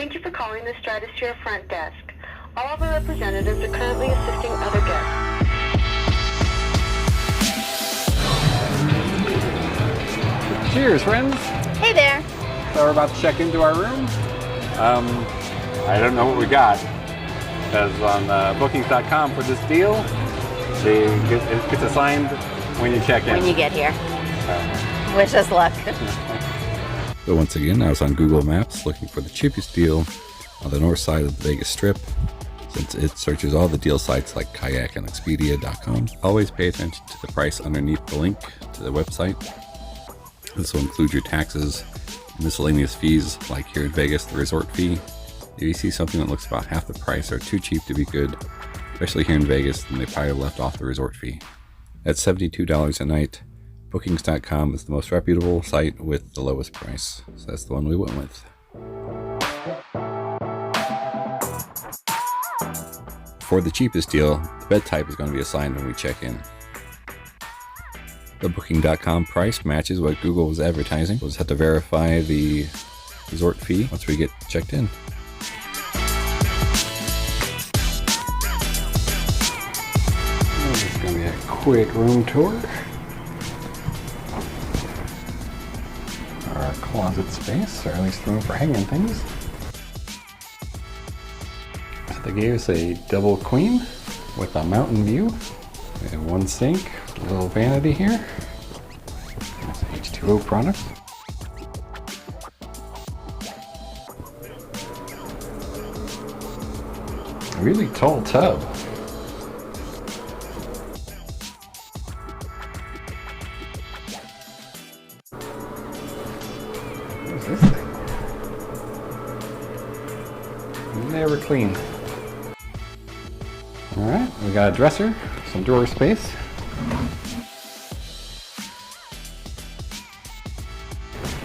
Thank you for calling the Stratosphere front desk. All of our representatives are currently assisting other guests. Cheers, friends. Hey there. So we're about to check into our room. I don't know what we got, because on bookings.com for this deal, it gets assigned when you check in. When you get here. Wish us luck. So once again, I was on Google Maps looking for the cheapest deal on the north side of the Vegas Strip. Since it searches all the deal sites like Kayak and Expedia.com, always pay attention to the price underneath the link to the website. This will include your taxes, miscellaneous fees like here in Vegas, the resort fee. If you see something that looks about half the price or too cheap to be good, especially here in Vegas, then they probably have left off the resort fee. At $72 a night, Bookings.com is the most reputable site with the lowest price. So that's the one we went with. For the cheapest deal, the bed type is going to be assigned when we check in. The Booking.com price matches what Google was advertising. We'll just have to verify the resort fee once we get checked in. This is going to be a quick room tour. Our closet space, or at least room for hanging things. So they gave us a double queen with a mountain view. We have one sink, a little vanity here. That's H2O product. A really tall tub. What's this thing? Never clean. Alright, we got a dresser, some drawer space.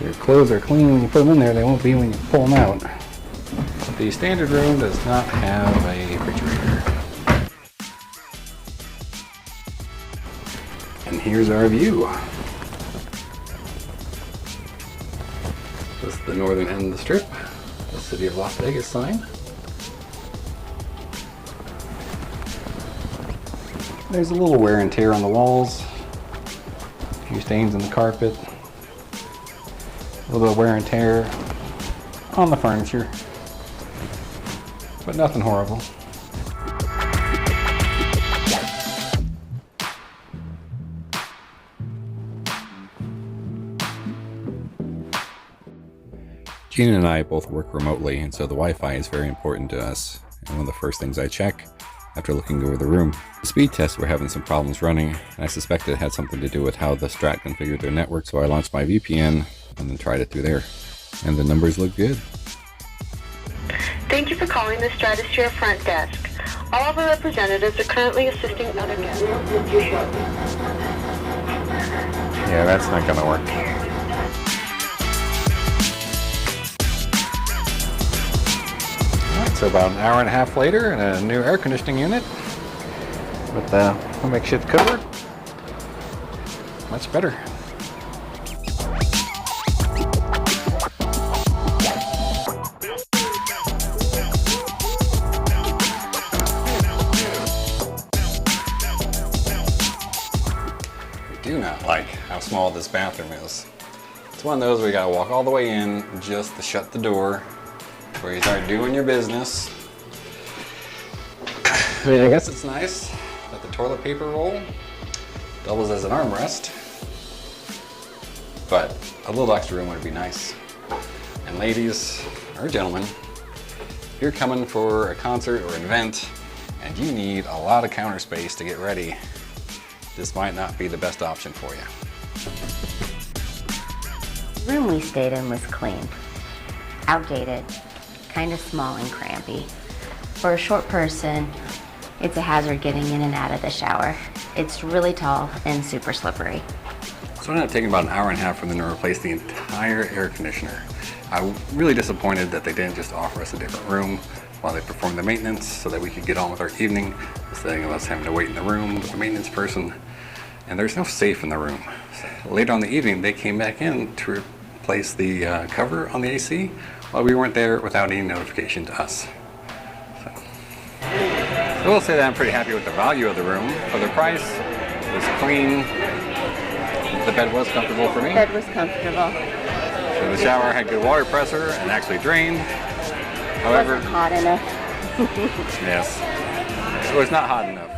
Your clothes are clean when you put them in there, they won't be when you pull them out. The standard room does not have a refrigerator. And here's our view. This is the northern end of the strip, the city of Las Vegas sign. There's a little wear and tear on the walls, a few stains in the carpet, a little bit of wear and tear on the furniture, but nothing horrible. Gina and I both work remotely, and so the Wi-Fi is very important to us. And one of the first things I check after looking over the room. The speed tests were having some problems running, and I suspected it had something to do with how the Strat configured their network, so I launched my VPN and then tried it through there. And the numbers look good. Thank you for calling the Stratosphere front desk. All of our representatives are currently assisting other guests. Yeah, that's not gonna work. So about an hour and a half later, and a new air conditioning unit with the makeshift cover. Much better. I do not like how small this bathroom is. It's one of those where you gotta walk all the way in just to shut the door where you start doing your business. I mean, I guess it's nice that the toilet paper roll doubles as an armrest, but a little extra room would be nice. And ladies, or gentlemen, if you're coming for a concert or an event and you need a lot of counter space to get ready, this might not be the best option for you. The room we stayed in was clean, outdated, kind of small and crampy. For a short person, it's a hazard getting in and out of the shower. It's really tall and super slippery. So it ended up taking about an hour and a half for them to replace the entire air conditioner. I'm really disappointed that they didn't just offer us a different room while they performed the maintenance so that we could get on with our evening instead of us having to wait in the room with the maintenance person. And there's no safe in the room. Later on in the evening, they came back in to replace the cover on the AC, Well, we weren't there without any notification to us. So I will say that I'm pretty happy with the value of the room. For the price, it was clean. The bed was comfortable for me. Bed was comfortable. So the shower had good water pressure and actually drained. However, Wasn't hot enough. yes, it was not hot enough.